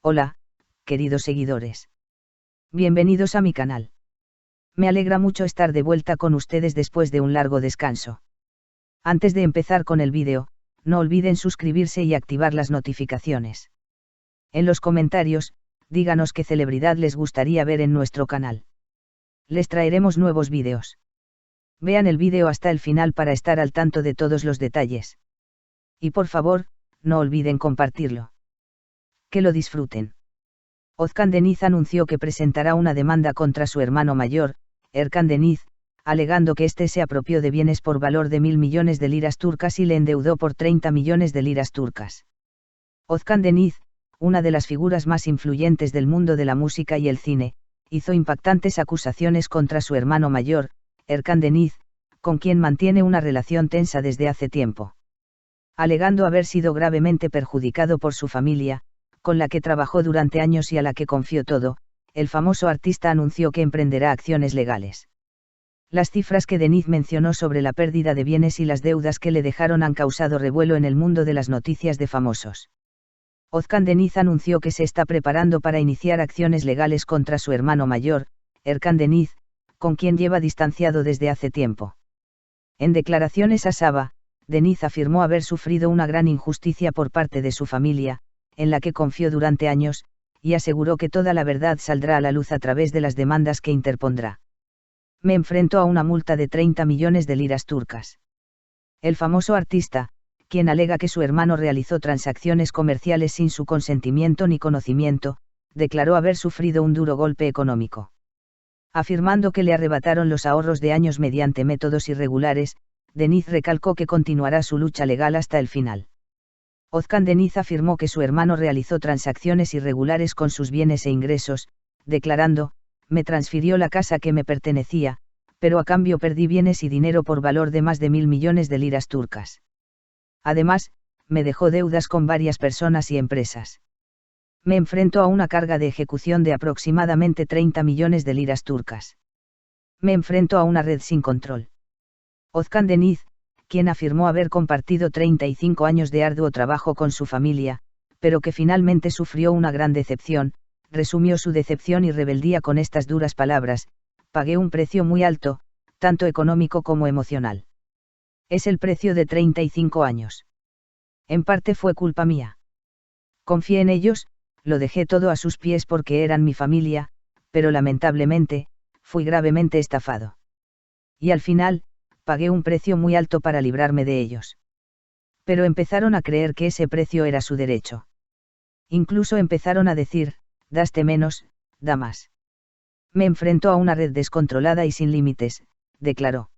Hola, queridos seguidores. Bienvenidos a mi canal. Me alegra mucho estar de vuelta con ustedes después de un largo descanso. Antes de empezar con el vídeo, no olviden suscribirse y activar las notificaciones. En los comentarios, díganos qué celebridad les gustaría ver en nuestro canal. Les traeremos nuevos vídeos. Vean el vídeo hasta el final para estar al tanto de todos los detalles. Y por favor, no olviden compartirlo. Que lo disfruten. Özkan Deniz anunció que presentará una demanda contra su hermano mayor, Erkan Deniz, alegando que éste se apropió de bienes por valor de 1.000 millones de liras turcas y le endeudó por 30 millones de liras turcas. Özkan Deniz, una de las figuras más influyentes del mundo de la música y el cine, hizo impactantes acusaciones contra su hermano mayor, Erkan Deniz, con quien mantiene una relación tensa desde hace tiempo. Alegando haber sido gravemente perjudicado por su familia, con la que trabajó durante años y a la que confió todo, el famoso artista anunció que emprenderá acciones legales. Las cifras que Deniz mencionó sobre la pérdida de bienes y las deudas que le dejaron han causado revuelo en el mundo de las noticias de famosos. Özkan Deniz anunció que se está preparando para iniciar acciones legales contra su hermano mayor, Erkan Deniz, con quien lleva distanciado desde hace tiempo. En declaraciones a Sabah, Deniz afirmó haber sufrido una gran injusticia por parte de su familia, en la que confió durante años, y aseguró que toda la verdad saldrá a la luz a través de las demandas que interpondrá. Me enfrento a una multa de 30 millones de liras turcas. El famoso artista, quien alega que su hermano realizó transacciones comerciales sin su consentimiento ni conocimiento, declaró haber sufrido un duro golpe económico. Afirmando que le arrebataron los ahorros de años mediante métodos irregulares, Deniz recalcó que continuará su lucha legal hasta el final. Özkan Deniz afirmó que su hermano realizó transacciones irregulares con sus bienes e ingresos, declarando: me transfirió la casa que me pertenecía, pero a cambio perdí bienes y dinero por valor de más de 1.000 millones de liras turcas. Además, me dejó deudas con varias personas y empresas. Me enfrento a una carga de ejecución de aproximadamente 30 millones de liras turcas. Me enfrento a una red sin control. Özkan Deniz, quien afirmó haber compartido 35 años de arduo trabajo con su familia, pero que finalmente sufrió una gran decepción, resumió su decepción y rebeldía con estas duras palabras: pagué un precio muy alto, tanto económico como emocional. Es el precio de 35 años. En parte fue culpa mía. Confié en ellos, lo dejé todo a sus pies porque eran mi familia, pero lamentablemente, fui gravemente estafado. Y al final, pagué un precio muy alto para librarme de ellos. Pero empezaron a creer que ese precio era su derecho. Incluso empezaron a decir: daste menos, da más. Me enfrentó a una red descontrolada y sin límites, declaró.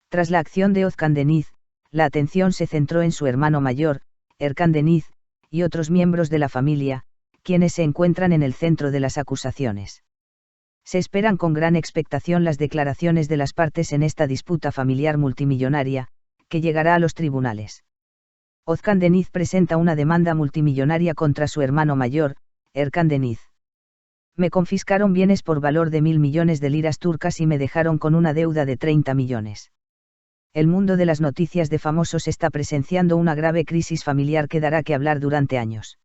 Tras la acción de Özkan Deniz, la atención se centró en su hermano mayor, Erkan Deniz, y otros miembros de la familia, quienes se encuentran en el centro de las acusaciones. Se esperan con gran expectación las declaraciones de las partes en esta disputa familiar multimillonaria, que llegará a los tribunales. Özkan Deniz presenta una demanda multimillonaria contra su hermano mayor, Erkan Deniz. Me confiscaron bienes por valor de 1.000 millones de liras turcas y me dejaron con una deuda de 30 millones. El mundo de las noticias de famosos está presenciando una grave crisis familiar que dará que hablar durante años.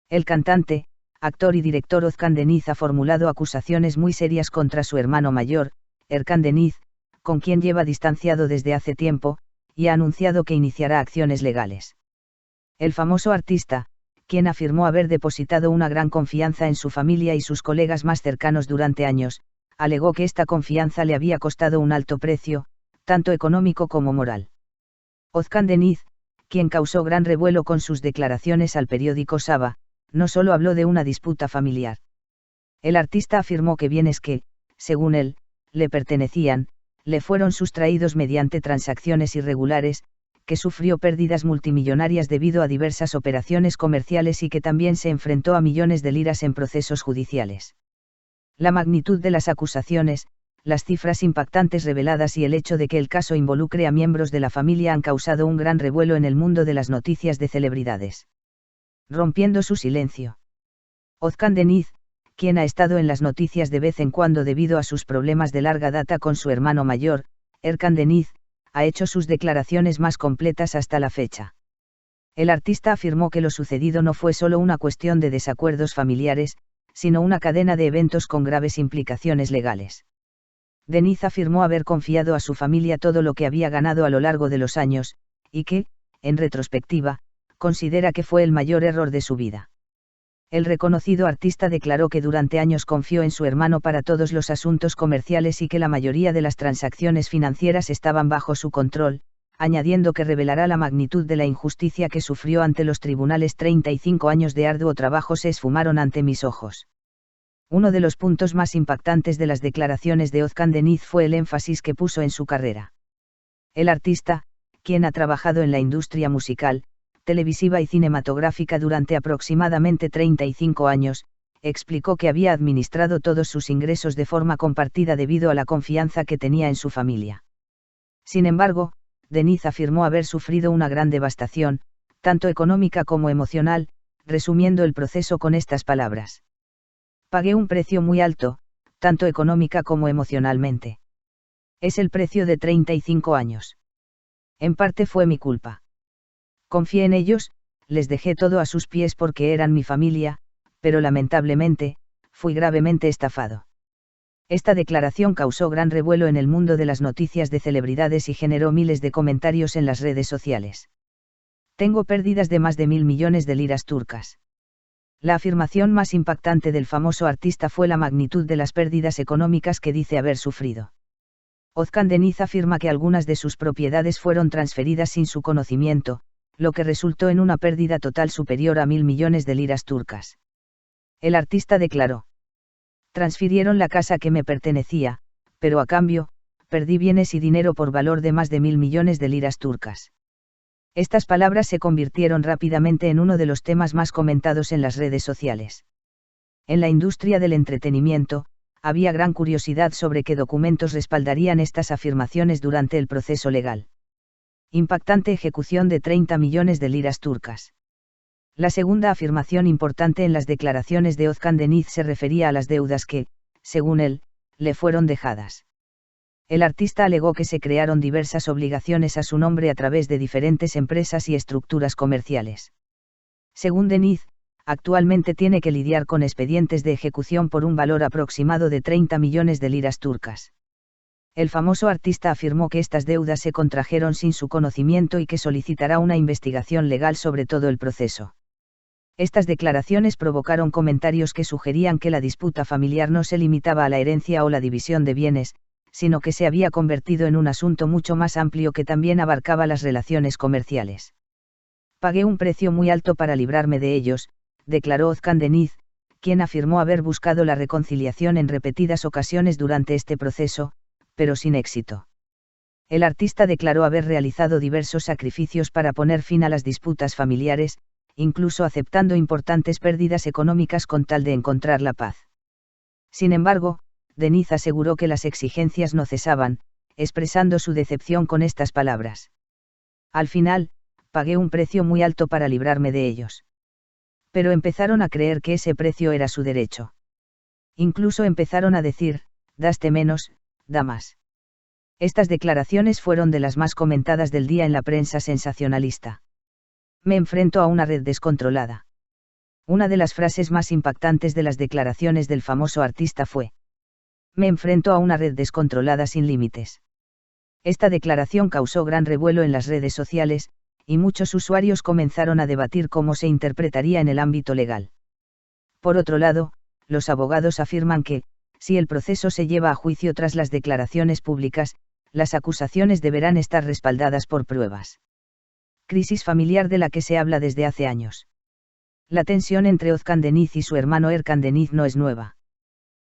El cantante, actor y director Özkan Deniz ha formulado acusaciones muy serias contra su hermano mayor, Erkan Deniz, con quien lleva distanciado desde hace tiempo, y ha anunciado que iniciará acciones legales. El famoso artista, quien afirmó haber depositado una gran confianza en su familia y sus colegas más cercanos durante años, alegó que esta confianza le había costado un alto precio, tanto económico como moral. Özkan Deniz, quien causó gran revuelo con sus declaraciones al periódico Sabah, no solo habló de una disputa familiar. El artista afirmó que bienes que, según él, le pertenecían, le fueron sustraídos mediante transacciones irregulares, que sufrió pérdidas multimillonarias debido a diversas operaciones comerciales y que también se enfrentó a millones de liras en procesos judiciales. La magnitud de las acusaciones, las cifras impactantes reveladas y el hecho de que el caso involucre a miembros de la familia han causado un gran revuelo en el mundo de las noticias de celebridades. Rompiendo su silencio. Özkan Deniz, quien ha estado en las noticias de vez en cuando debido a sus problemas de larga data con su hermano mayor, Erkan Deniz, ha hecho sus declaraciones más completas hasta la fecha. El artista afirmó que lo sucedido no fue solo una cuestión de desacuerdos familiares, sino una cadena de eventos con graves implicaciones legales. Denise afirmó haber confiado a su familia todo lo que había ganado a lo largo de los años, y que, en retrospectiva, considera que fue el mayor error de su vida. El reconocido artista declaró que durante años confió en su hermano para todos los asuntos comerciales y que la mayoría de las transacciones financieras estaban bajo su control, añadiendo que revelará la magnitud de la injusticia que sufrió ante los tribunales. 35 años de arduo trabajo se esfumaron ante mis ojos. Uno de los puntos más impactantes de las declaraciones de Özkan Deniz fue el énfasis que puso en su carrera. El artista, quien ha trabajado en la industria musical, televisiva y cinematográfica durante aproximadamente 35 años, explicó que había administrado todos sus ingresos de forma compartida debido a la confianza que tenía en su familia. Sin embargo, Deniz afirmó haber sufrido una gran devastación, tanto económica como emocional, resumiendo el proceso con estas palabras. Pagué un precio muy alto, tanto económica como emocionalmente. Es el precio de 35 años. En parte fue mi culpa. Confié en ellos, les dejé todo a sus pies porque eran mi familia, pero lamentablemente, fui gravemente estafado. Esta declaración causó gran revuelo en el mundo de las noticias de celebridades y generó miles de comentarios en las redes sociales. Tengo pérdidas de más de 1.000 millones de liras turcas. La afirmación más impactante del famoso artista fue la magnitud de las pérdidas económicas que dice haber sufrido. Özkan Deniz afirma que algunas de sus propiedades fueron transferidas sin su conocimiento, lo que resultó en una pérdida total superior a 1.000 millones de liras turcas. El artista declaró: transfirieron la casa que me pertenecía, pero a cambio, perdí bienes y dinero por valor de más de 1.000 millones de liras turcas. Estas palabras se convirtieron rápidamente en uno de los temas más comentados en las redes sociales. En la industria del entretenimiento, había gran curiosidad sobre qué documentos respaldarían estas afirmaciones durante el proceso legal. Impactante ejecución de 30 millones de liras turcas. La segunda afirmación importante en las declaraciones de Özkan Deniz se refería a las deudas que, según él, le fueron dejadas. El artista alegó que se crearon diversas obligaciones a su nombre a través de diferentes empresas y estructuras comerciales. Según Deniz, actualmente tiene que lidiar con expedientes de ejecución por un valor aproximado de 30 millones de liras turcas. El famoso artista afirmó que estas deudas se contrajeron sin su conocimiento y que solicitará una investigación legal sobre todo el proceso. Estas declaraciones provocaron comentarios que sugerían que la disputa familiar no se limitaba a la herencia o la división de bienes, sino que se había convertido en un asunto mucho más amplio que también abarcaba las relaciones comerciales. Pagué un precio muy alto para librarme de ellos, declaró Özkan Deniz, quien afirmó haber buscado la reconciliación en repetidas ocasiones durante este proceso, pero sin éxito. El artista declaró haber realizado diversos sacrificios para poner fin a las disputas familiares, incluso aceptando importantes pérdidas económicas con tal de encontrar la paz. Sin embargo, Deniz aseguró que las exigencias no cesaban, expresando su decepción con estas palabras. Al final, pagué un precio muy alto para librarme de ellos. Pero empezaron a creer que ese precio era su derecho. Incluso empezaron a decir, daste menos, da más. Estas declaraciones fueron de las más comentadas del día en la prensa sensacionalista. Me enfrento a una red descontrolada. Una de las frases más impactantes de las declaraciones del famoso artista fue: me enfrento a una red descontrolada sin límites. Esta declaración causó gran revuelo en las redes sociales, y muchos usuarios comenzaron a debatir cómo se interpretaría en el ámbito legal. Por otro lado, los abogados afirman que, si el proceso se lleva a juicio tras las declaraciones públicas, las acusaciones deberán estar respaldadas por pruebas. Crisis familiar de la que se habla desde hace años. La tensión entre Özkan Deniz y su hermano Erkan Deniz no es nueva.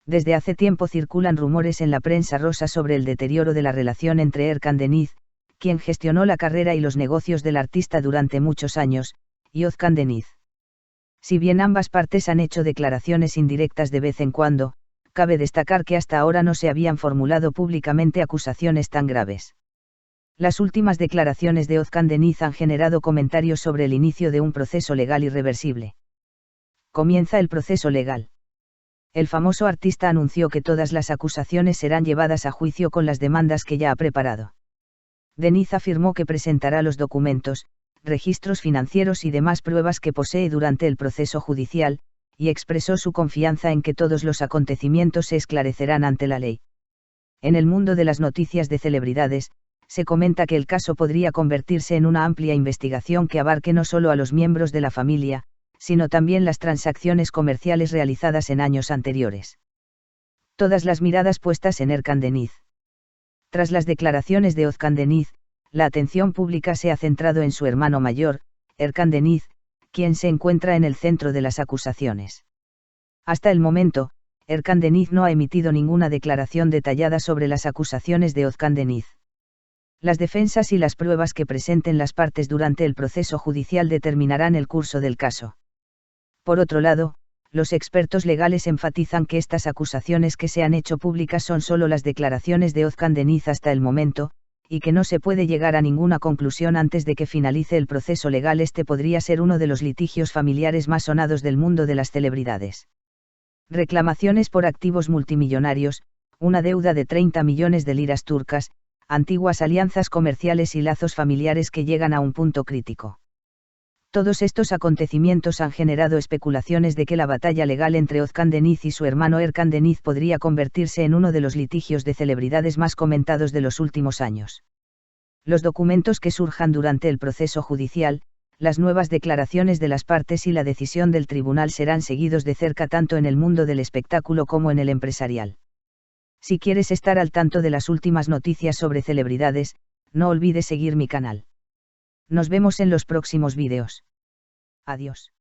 Desde hace tiempo circulan rumores en la prensa rosa sobre el deterioro de la relación entre Erkan Deniz, quien gestionó la carrera y los negocios del artista durante muchos años, y Özkan Deniz. Si bien ambas partes han hecho declaraciones indirectas de vez en cuando, cabe destacar que hasta ahora no se habían formulado públicamente acusaciones tan graves. Las últimas declaraciones de Özkan Deniz han generado comentarios sobre el inicio de un proceso legal irreversible. Comienza el proceso legal. El famoso artista anunció que todas las acusaciones serán llevadas a juicio con las demandas que ya ha preparado. Deniz afirmó que presentará los documentos, registros financieros y demás pruebas que posee durante el proceso judicial, y expresó su confianza en que todos los acontecimientos se esclarecerán ante la ley. En el mundo de las noticias de celebridades, se comenta que el caso podría convertirse en una amplia investigación que abarque no solo a los miembros de la familia, sino también las transacciones comerciales realizadas en años anteriores. Todas las miradas puestas en Erkan Deniz. Tras las declaraciones de Özkan Deniz, la atención pública se ha centrado en su hermano mayor, Erkan Deniz, quien se encuentra en el centro de las acusaciones. Hasta el momento, Erkan Deniz no ha emitido ninguna declaración detallada sobre las acusaciones de Özkan Deniz. Las defensas y las pruebas que presenten las partes durante el proceso judicial determinarán el curso del caso. Por otro lado, los expertos legales enfatizan que estas acusaciones que se han hecho públicas son solo las declaraciones de Özkan Deniz hasta el momento, y que no se puede llegar a ninguna conclusión antes de que finalice el proceso legal. Este podría ser uno de los litigios familiares más sonados del mundo de las celebridades. Reclamaciones por activos multimillonarios, una deuda de 30 millones de liras turcas, antiguas alianzas comerciales y lazos familiares que llegan a un punto crítico. Todos estos acontecimientos han generado especulaciones de que la batalla legal entre Özkan Deniz y su hermano Erkan Deniz podría convertirse en uno de los litigios de celebridades más comentados de los últimos años. Los documentos que surjan durante el proceso judicial, las nuevas declaraciones de las partes y la decisión del tribunal serán seguidos de cerca tanto en el mundo del espectáculo como en el empresarial. Si quieres estar al tanto de las últimas noticias sobre celebridades, no olvides seguir mi canal. Nos vemos en los próximos vídeos. Adiós.